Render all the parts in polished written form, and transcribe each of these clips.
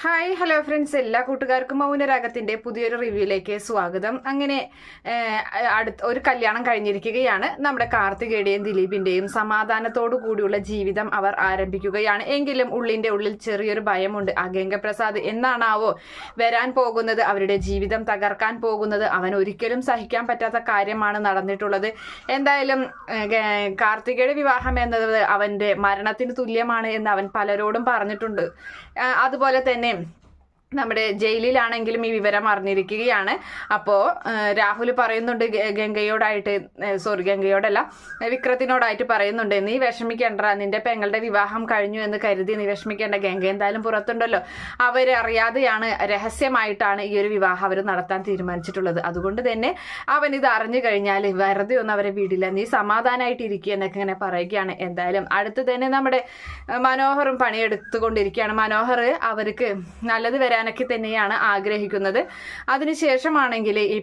Hi hello friends, എല്ലാ കൂട്ടുകാർക്കും മൗനരാഗത്തിന്റെ പുതിയൊരു റിവ്യൂയിലേക്ക് സ്വാഗതം. അങ്ങനെ ഒരു കല്യാണം കഴിഞ്ഞിരിക്കുകയാണ്. നമ്മുടെ കാർത്തികയുടെയും ദിലീപിന്റെയും സമാധാനത്തോടു കൂടിയുള്ള ജീവിതം അവർ ആരംഭിക്കുകയാണ്. എങ്കിലും ഉള്ളിന്റെ ഉള്ളിൽ ചെറിയൊരു ഭയമുണ്ട്. ആ ഗംഗപ്രസാദ് എന്നാണാവോ വരാൻ പോകുന്നത്, അവരുടെ ജീവിതം തകർക്കാൻ പോകുന്നത്. അവൻ ഒരിക്കലും സഹിക്കാൻ പറ്റാത്ത കാര്യമാണ് നടന്നിട്ടുള്ളത്. എന്തായാലും കാർത്തികയുടെ വിവാഹം എന്നത് അവന്റെ മരണത്തിന് തുല്യമാണ് എന്ന് അവൻ പലരോടും പറഞ്ഞിട്ടുണ്ട്. അതുപോലെ തന്നെ നമ്മുടെ ജയിലിലാണെങ്കിലും ഈ വിവരം അറിഞ്ഞിരിക്കുകയാണ്. അപ്പോൾ രാഹുൽ പറയുന്നുണ്ട് ഗംഗയോടല്ല, വിക്രത്തിനോടായിട്ട് പറയുന്നുണ്ട്, നീ വിഷമിക്കേണ്ട, നിന്റെ പെങ്ങളുടെ വിവാഹം കഴിഞ്ഞു എന്ന് കരുതി നീ വിഷമിക്കേണ്ട, ഗംഗ എന്തായാലും പുറത്തുണ്ടല്ലോ. അവരറിയാതെയാണ്, രഹസ്യമായിട്ടാണ് ഈ ഒരു വിവാഹം അവർ നടത്താൻ തീരുമാനിച്ചിട്ടുള്ളത്. അതുകൊണ്ട് തന്നെ അവൻ ഇത് അറിഞ്ഞു കഴിഞ്ഞാൽ വെറുതെ ഒന്നും അവരെ വിടില്ല, നീ സമാധാനമായിട്ട് ഇരിക്കുക എന്നൊക്കെ ഇങ്ങനെ പറയുകയാണ്. എന്തായാലും അടുത്ത് തന്നെ നമ്മുടെ മനോഹറും പണിയെടുത്തുകൊണ്ടിരിക്കുകയാണ്. മനോഹർ അവർക്ക് നല്ലത് വരാനൊക്കെ തന്നെയാണ് ആഗ്രഹിക്കുന്നത്. അതിനുശേഷമാണെങ്കിൽ ഈ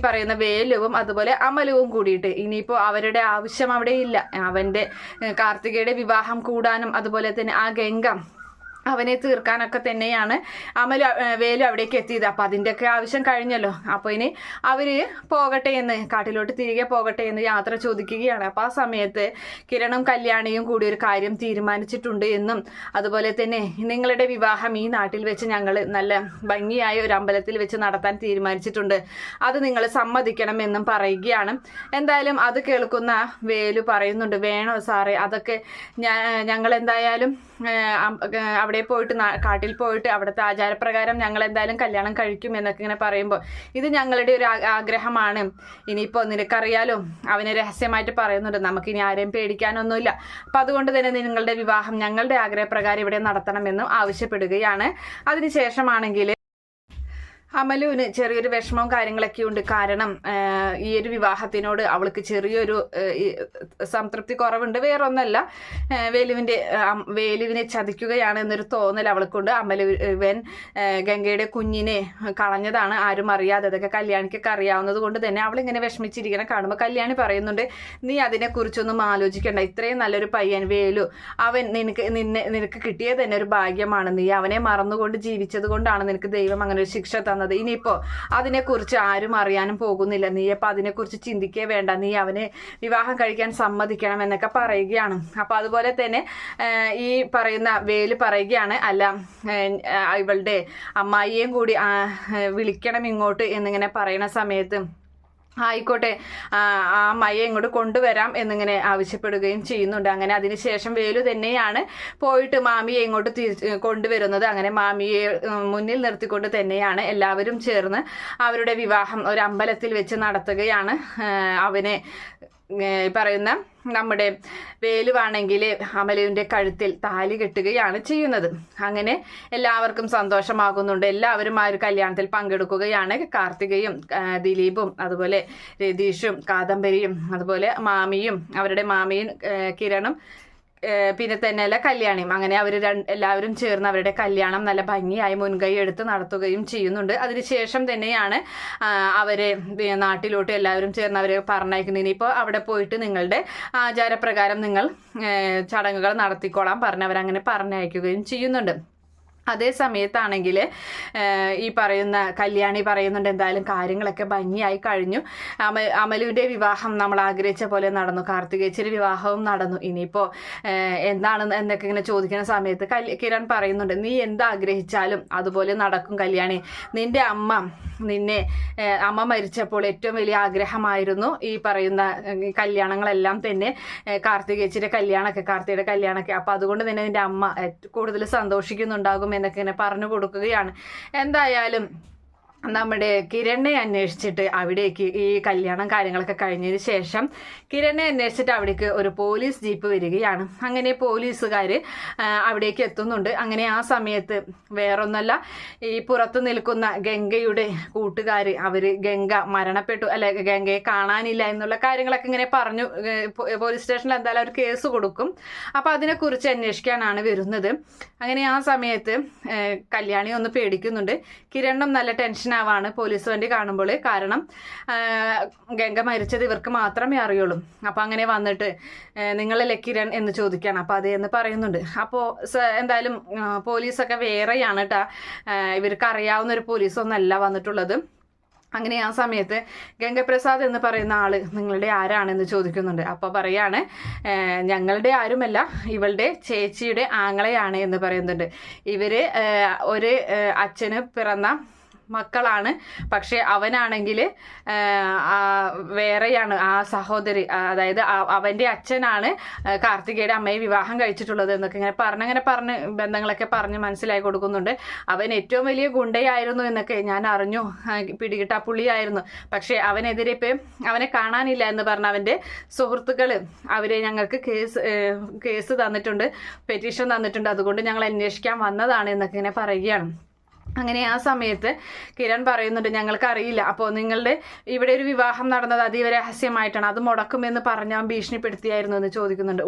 പറയുന്ന വേലുവും അതുപോലെ അമലുവും കൂടിയിട്ട് ഇനിയിപ്പോൾ അവരുടെ ആവശ്യം അവിടെ ഇല്ല. അവന്റെ കാർത്തികയുടെ വിവാഹം കൂടാനും അതുപോലെ തന്നെ ആ ഗംഗ അവനെ തീർക്കാനൊക്കെ തന്നെയാണ് വേലു അവിടേക്ക് എത്തിയത്. അപ്പം അതിൻ്റെയൊക്കെ ആവശ്യം കഴിഞ്ഞല്ലോ. അപ്പോൾ ഇനി അവര് പോകട്ടെ എന്ന്, കാട്ടിലോട്ട് തിരികെ പോകട്ടെ എന്ന് യാത്ര ചോദിക്കുകയാണ്. അപ്പോൾ ആ സമയത്ത് കിരണും കല്യാണിയും കൂടി ഒരു കാര്യം തീരുമാനിച്ചിട്ടുണ്ട് എന്നും അതുപോലെ തന്നെ നിങ്ങളുടെ വിവാഹം ഈ നാട്ടിൽ വെച്ച് ഞങ്ങൾ നല്ല ഭംഗിയായ ഒരു അമ്പലത്തിൽ വെച്ച് നടത്താൻ തീരുമാനിച്ചിട്ടുണ്ട്, അത് നിങ്ങൾ സമ്മതിക്കണം എന്നും പറയുകയാണ്. എന്തായാലും അത് കേൾക്കുന്ന വേലു പറയുന്നുണ്ട്, വേണോ സാറേ, അതൊക്കെ ഞങ്ങൾ എന്തായാലും അവിടെ പോയിട്ട് കാട്ടിൽ പോയിട്ട് അവിടുത്തെ ആചാരപ്രകാരം ഞങ്ങൾ എന്തായാലും കല്യാണം കഴിക്കും എന്നൊക്കെ ഇങ്ങനെ പറയുമ്പോൾ, ഇത് ഞങ്ങളുടെ ഒരു ആഗ്രഹമാണ്. ഇനിയിപ്പോൾ നിനക്കറിയാലോ, അവനെ രഹസ്യമായിട്ട് പറയുന്നുണ്ട്, നമുക്കിനി ആരെയും പേടിക്കാനൊന്നുമില്ല. അപ്പം അതുകൊണ്ട് തന്നെ നിങ്ങളുടെ വിവാഹം ഞങ്ങളുടെ ആഗ്രഹപ്രകാരം ഇവിടെ നടത്തണമെന്നും ആവശ്യപ്പെടുകയാണ്. അതിനുശേഷമാണെങ്കിൽ അമലുവിന് ചെറിയൊരു വിഷമവും കാര്യങ്ങളൊക്കെ ഉണ്ട്. കാരണം ഈ ഒരു വിവാഹത്തിനോട് അവൾക്ക് ചെറിയൊരു സംതൃപ്തി കുറവുണ്ട്. വേറൊന്നല്ല, വേലുവിനെ ചതിക്കുകയാണ് എന്നൊരു തോന്നൽ അവൾക്കുണ്ട്. അമലുവൻ ഗംഗയുടെ കുഞ്ഞിനെ കളഞ്ഞതാണ്, ആരും അറിയാതെ. അതൊക്കെ കല്യാണിക്കൊക്കെ അറിയാവുന്നത് കൊണ്ട് തന്നെ അവളിങ്ങനെ വിഷമിച്ചിരിക്കണം കാണുമ്പോൾ കല്യാണി പറയുന്നുണ്ട്, നീ അതിനെക്കുറിച്ചൊന്നും ആലോചിക്കണ്ട, ഇത്രയും നല്ലൊരു പയ്യൻ വേലു, അവൻ നിനക്ക് കിട്ടിയത് തന്നെ ഒരു ഭാഗ്യമാണ്. നീ അവനെ മറന്നുകൊണ്ട് ജീവിച്ചത് കൊണ്ടാണ് നിനക്ക് ദൈവം അങ്ങനെ ഒരു ശിക്ഷ തന്നത്. ഇനിയിപ്പോ അതിനെക്കുറിച്ച് ആരും അറിയാനും പോകുന്നില്ല, നീ അപ്പൊ അതിനെക്കുറിച്ച് ചിന്തിക്കേ വേണ്ട, നീ അവനെ വിവാഹം കഴിക്കാൻ സമ്മതിക്കണം എന്നൊക്കെ പറയുകയാണ്. അപ്പൊ അതുപോലെ തന്നെ ഈ പറയുന്ന വേല് പറയുകയാണ്, അല്ല ഇവളുടെ അമ്മായിയെയും കൂടി വിളിക്കണം ഇങ്ങോട്ട് എന്നിങ്ങനെ പറയുന്ന സമയത്ത് ആയിക്കോട്ടെ, ആ മയെ ഇങ്ങോട്ട് കൊണ്ടുവരാം എന്നിങ്ങനെ ആവശ്യപ്പെടുകയും ചെയ്യുന്നുണ്ട്. അങ്ങനെ അതിനുശേഷം വേലു തന്നെയാണ് പോയിട്ട് മാമിയെ ഇങ്ങോട്ട് കൊണ്ടുവരുന്നത്. അങ്ങനെ മാമിയെ മുന്നിൽ നിർത്തിക്കൊണ്ട് തന്നെയാണ് എല്ലാവരും ചേർന്ന് അവരുടെ വിവാഹം ഒരു അമ്പലത്തിൽ വെച്ച് നടത്തുകയാണ്. അവനെ പറയുന്ന നമ്മുടെ വേലുവാണെങ്കിൽ അമലുവിൻ്റെ കഴുത്തിൽ താലി കെട്ടുകയാണ് ചെയ്യുന്നത്. അങ്ങനെ എല്ലാവർക്കും സന്തോഷമാകുന്നുണ്ട്. എല്ലാവരും ആ ഒരു കല്യാണത്തിൽ പങ്കെടുക്കുകയാണ്. കാർത്തികയും ദിലീപും അതുപോലെ രതീഷും കാദംബരിയും അതുപോലെ മാമിയും അവരുടെ മാമിയും കിരണും പിന്നെ തന്നെയല്ല കല്യാണിയും, അങ്ങനെ അവർ എല്ലാവരും ചേർന്ന് അവരുടെ കല്യാണം നല്ല ഭംഗിയായി മുൻകൈ എടുത്ത് നടത്തുകയും ചെയ്യുന്നുണ്ട്. അതിനുശേഷം തന്നെയാണ് അവരെ നാട്ടിലോട്ട് എല്ലാവരും ചേർന്ന് അവരെ പറഞ്ഞയക്കുന്നത്. ഇനിയിപ്പോൾ അവിടെ പോയിട്ട് നിങ്ങളുടെ ആചാരപ്രകാരം നിങ്ങൾ ചടങ്ങുകൾ നടത്തിക്കോളാം പറഞ്ഞവരങ്ങനെ പറഞ്ഞയക്കുകയും ചെയ്യുന്നുണ്ട്. അതേ സമയത്താണെങ്കിൽ ഈ പറയുന്ന കല്യാണി പറയുന്നുണ്ട്, എന്തായാലും കാര്യങ്ങളൊക്കെ ഭംഗിയായി കഴിഞ്ഞു, അമലുവിൻ്റെ വിവാഹം നമ്മൾ ആഗ്രഹിച്ച പോലെ നടന്നു, കാർത്തികേച്ചിയുടെ വിവാഹവും നടന്നു, ഇനിയിപ്പോൾ എന്താണ് എന്നൊക്കെ ഇങ്ങനെ ചോദിക്കുന്ന സമയത്ത് കിരൺ പറയുന്നുണ്ട്, നീ എന്താഗ്രഹിച്ചാലും അതുപോലെ നടക്കും കല്യാണി. നിന്റെ അമ്മ മരിച്ചപ്പോൾ ഏറ്റവും വലിയ ആഗ്രഹമായിരുന്നു ഈ പറയുന്ന കല്യാണങ്ങളെല്ലാം തന്നെ, കാർത്തികേച്ചിയുടെ കല്യാണമൊക്കെ. അപ്പോൾ അതുകൊണ്ട് തന്നെ നിന്റെ അമ്മ കൂടുതൽ സന്തോഷിക്കുന്നുണ്ടാകും എന്നൊക്കെ ഇങ്ങനെ പറഞ്ഞു കൊടുക്കുകയാണ്. എന്തായാലും നമ്മുടെ കിരണിനെ അന്വേഷിച്ചിട്ട് അവിടേക്ക് ഈ കല്യാണം കാര്യങ്ങളൊക്കെ കഴിഞ്ഞതിന് ശേഷം കിരണിനെ അന്വേഷിച്ചിട്ട് അവിടേക്ക് ഒരു പോലീസ് ജീപ്പ് വരികയാണ്. അങ്ങനെ പോലീസുകാർ അവിടേക്ക് എത്തുന്നുണ്ട്. അങ്ങനെ ആ സമയത്ത് വേറൊന്നല്ല, ഈ പുറത്ത് നിൽക്കുന്ന ഗംഗയുടെ കൂട്ടുകാർ അവർ ഗംഗ മരണപ്പെട്ടു, അല്ലെ ഗംഗയെ കാണാനില്ല എന്നുള്ള കാര്യങ്ങളൊക്കെ ഇങ്ങനെ പറഞ്ഞു. പോലീസ് സ്റ്റേഷനിൽ എന്തായാലും അവർ കേസ് കൊടുക്കും. അപ്പോൾ അതിനെക്കുറിച്ച് അന്വേഷിക്കാനാണ് വരുന്നത്. അങ്ങനെ ആ സമയത്ത് കല്യാണി ഒന്ന് പേടിക്കുന്നുണ്ട്. കിരണും നല്ല ടെൻഷൻ ടെൻഷനാവാണ് പോലീസ് വണ്ടി കാണുമ്പോൾ. കാരണം ഗംഗ മരിച്ചത് ഇവർക്ക് മാത്രമേ അറിയുള്ളൂ. അപ്പോൾ അങ്ങനെ വന്നിട്ട് നിങ്ങളല്ലേ കിരൺ എന്ന് ചോദിക്കുകയാണ്. അപ്പോൾ അതേ എന്ന് പറയുന്നുണ്ട്. അപ്പോൾ എന്തായാലും പോലീസൊക്കെ വേറെയാണ് കേട്ടോ, ഇവർക്ക് അറിയാവുന്ന ഒരു പോലീസൊന്നല്ല വന്നിട്ടുള്ളത്. അങ്ങനെ ആ സമയത്ത് ഗംഗപ്രസാദ് എന്ന് പറയുന്ന ആള് നിങ്ങളുടെ ആരാണെന്ന് ചോദിക്കുന്നുണ്ട്. അപ്പോൾ പറയാണ് ഞങ്ങളുടെ ആരുമല്ല, ഇവളുടെ ചേച്ചിയുടെ ആങ്ങളെയാണ് എന്ന് പറയുന്നുണ്ട്. ഇവര് ഒരു അച്ഛന് പിറന്ന മക്കളാണ്. പക്ഷെ അവനാണെങ്കിൽ വേറെയാണ്, ആ സഹോദരി, അതായത് അവൻ്റെ അച്ഛനാണ് കാർത്തികയുടെ അമ്മയെ വിവാഹം കഴിച്ചിട്ടുള്ളത് എന്നൊക്കെ ഇങ്ങനെ പറഞ്ഞ് ബന്ധങ്ങളൊക്കെ പറഞ്ഞ് മനസ്സിലാക്കി കൊടുക്കുന്നുണ്ട്. അവൻ ഏറ്റവും വലിയ ഗുണ്ടയായിരുന്നു എന്നൊക്കെ ഞാൻ അറിഞ്ഞു, പിടികിട്ടാ പുള്ളിയായിരുന്നു. പക്ഷെ അവനെതിരെ ഇപ്പം അവനെ കാണാനില്ല എന്ന് പറഞ്ഞ അവൻ്റെ സുഹൃത്തുക്കൾ അവരെ ഞങ്ങൾക്ക് കേസ് തന്നിട്ടുണ്ട്, പെറ്റീഷൻ തന്നിട്ടുണ്ട്, അതുകൊണ്ട് ഞങ്ങൾ അന്വേഷിക്കാൻ വന്നതാണ് എന്നൊക്കെ ഇങ്ങനെ പറയുകയാണ്. അങ്ങനെ ആ സമയത്ത് കിരൺ പറയുന്നുണ്ട് ഞങ്ങൾക്കറിയില്ല, അപ്പോൾ നിങ്ങളുടെ ഇവിടെ ഒരു വിവാഹം നടന്നത് അതീവ രഹസ്യമായിട്ടാണ്, അത് മുടക്കുമെന്ന് പറഞ്ഞാൽ ഭീഷണിപ്പെടുത്തിയായിരുന്നു എന്ന് ചോദിക്കുന്നുണ്ട്.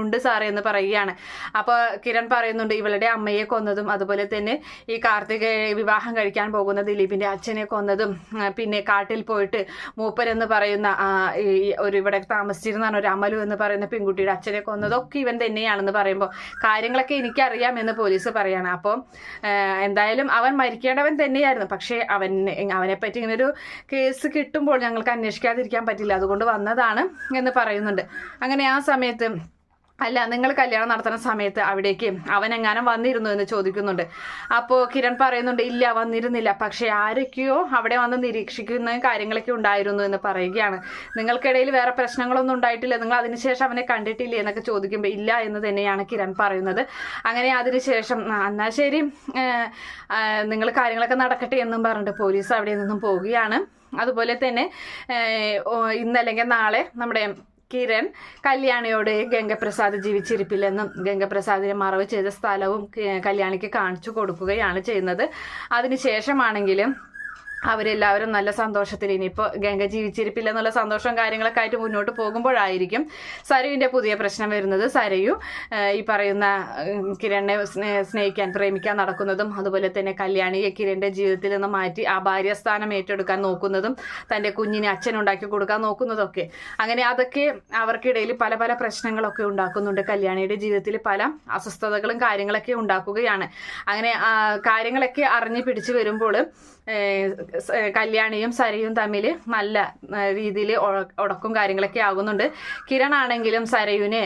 ഉണ്ട് സാറേ എന്ന് പറയുകയാണ്. അപ്പോൾ കിരൺ പറയുന്നുണ്ട് ഇവളുടെ അമ്മയെ കൊന്നതും അതുപോലെ തന്നെ ഈ കാർത്തികയെ വിവാഹം കഴിക്കാൻ പോകുന്ന ദിലീപിൻ്റെ അച്ഛനെ കൊന്നതും പിന്നെ കാട്ടിൽ പോയിട്ട് മൂപ്പരെന്ന് പറയുന്ന ഒരു ഇവിടെ താമസിച്ചിരുന്നാണ് ഒരു അമലു എന്ന് പറയുന്ന പെൺകുട്ടിയുടെ അച്ഛനെ കൊന്നതൊക്കെ ഇവൻ തന്നെയാണെന്ന് പറയുമ്പോൾ കാര്യങ്ങളൊക്കെ എനിക്കറിയാമെന്ന് പോലീസ് പറയാണ്. അപ്പോൾ എന്തായാലും അവൻ മരിക്കേണ്ടവൻ തന്നെയായിരുന്നു. പക്ഷേ അവനെപ്പറ്റി ഇങ്ങനെ ഒരു കേസ് കിട്ടുമ്പോൾ ഞങ്ങൾക്ക് അന്വേഷിക്കാതിരിക്കാൻ പറ്റില്ല, അതുകൊണ്ട് വന്നതാണ് എന്ന് പറയുന്നുണ്ട്. അങ്ങനെ ആ സമയത്ത് അല്ല നിങ്ങൾ കല്യാണം നടത്തുന്ന സമയത്ത് അവിടേക്ക് അവനെങ്ങാനും വന്നിരുന്നു എന്ന് ചോദിക്കുന്നുണ്ട്. അപ്പോൾ കിരൺ പറയുന്നുണ്ട് ഇല്ല വന്നിരുന്നില്ല, പക്ഷേ ആരൊക്കെയോ അവിടെ വന്ന് നിരീക്ഷിക്കുന്ന കാര്യങ്ങളൊക്കെ ഉണ്ടായിരുന്നു എന്ന് പറയുകയാണ്. നിങ്ങൾക്കിടയിൽ വേറെ പ്രശ്നങ്ങളൊന്നും ഉണ്ടായിട്ടില്ല, നിങ്ങൾ അതിനുശേഷം അവനെ കണ്ടിട്ടില്ലേ എന്നൊക്കെ ചോദിക്കുമ്പോൾ ഇല്ല എന്ന് തന്നെയാണ് കിരൺ പറയുന്നത്. അങ്ങനെ അതിനുശേഷം എന്നാൽ ശരി നിങ്ങൾ കാര്യങ്ങളൊക്കെ നടക്കട്ടെ എന്നും പറഞ്ഞിട്ട് പോലീസ് അവിടെ നിന്നും പോവുകയാണ്. അതുപോലെ തന്നെ ഇന്നല്ലെങ്കിൽ നാളെ നമ്മുടെ കിരൺ കല്യാണിയോട് ഗംഗപ്രസാദ് ജീവിച്ചിരിപ്പില്ലെന്നും ഗംഗപ്രസാദിനെ മറവ് ചെയ്ത സ്ഥലവും കല്യാണിക്ക് കാണിച്ചു കൊടുക്കുകയാണ് ചെയ്യുന്നത്. അതിനുശേഷമാണെങ്കിലും അവരെല്ലാവരും നല്ല സന്തോഷത്തിൽ ഇനിയിപ്പോൾ ഗംഗ ജീവിച്ചിരിപ്പില്ല എന്നുള്ള സന്തോഷവും കാര്യങ്ങളൊക്കെ ആയിട്ട് മുന്നോട്ട് പോകുമ്പോഴായിരിക്കും സരയുവിൻ്റെ പുതിയ പ്രശ്നം വരുന്നത്. സരയു ഈ പറയുന്ന കിരണിനെ സ്നേഹിക്കാൻ പ്രേമിക്കാൻ നടക്കുന്നതും അതുപോലെ തന്നെ കല്യാണിയെ കിരണിൻ്റെ ജീവിതത്തിൽ നിന്ന് മാറ്റി ആ ഭാര്യസ്ഥാനം ഏറ്റെടുക്കാൻ നോക്കുന്നതും തൻ്റെ കുഞ്ഞിനെ അച്ഛനുണ്ടാക്കി കൊടുക്കാൻ നോക്കുന്നതൊക്കെ, അങ്ങനെ അതൊക്കെ അവർക്കിടയിൽ പല പല പ്രശ്നങ്ങളൊക്കെ ഉണ്ടാക്കുന്നുണ്ട്. കല്യാണിയുടെ ജീവിതത്തിൽ പല അസ്വസ്ഥതകളും കാര്യങ്ങളൊക്കെ ഉണ്ടാക്കുകയാണ്. അങ്ങനെ കാര്യങ്ങളൊക്കെ അറിഞ്ഞ് പിടിച്ചു വരുമ്പോൾ കല്യാണിയും സരയും തമ്മിൽ നല്ല രീതിയിൽ ഉടക്കും കാര്യങ്ങളൊക്കെ ആകുന്നുണ്ട്. കിരൺ ആണെങ്കിലും സരയുവിനെ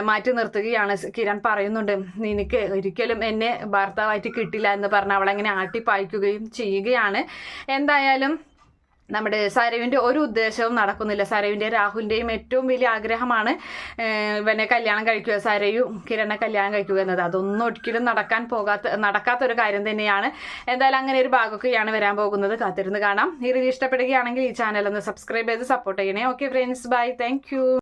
മാറ്റി നിർത്തുകയാണ്. കിരൺ പറയുന്നുണ്ട് നിനക്ക് ഒരിക്കലും എന്നെ ഭർത്താവായിട്ട് കിട്ടില്ല എന്ന് പറഞ്ഞ് അവളങ്ങനെ ആട്ടിപ്പായിക്കുകയും ചെയ്യുകയാണ്. എന്തായാലും നമ്മുടെ സരയുവിൻ്റെ ഒരു ഉദ്ദേശവും നടക്കുന്നില്ല. സരയുവിൻ്റെ രാഹുലിൻ്റെയും ഏറ്റവും വലിയ ആഗ്രഹമാണ് ഇവനെ കല്യാണം കഴിക്കുക, സരയും കിരണിനെ കല്യാണം കഴിക്കുക എന്നത്. അതൊന്നും ഒരിക്കലും നടക്കാത്തൊരു കാര്യം തന്നെയാണ്. എന്തായാലും അങ്ങനെ ഒരു ഭാഗമൊക്കെയാണ് വരാൻ പോകുന്നത്. കാത്തിരുന്ന് കാണാം. ഈ റിവ്യൂ ഇഷ്ടപ്പെടുകയാണെങ്കിൽ ഈ ചാനൽ ഒന്ന് സബ്സ്ക്രൈബ് ചെയ്ത് സപ്പോർട്ട് ചെയ്യണേ. Okay friends, bye, thank U.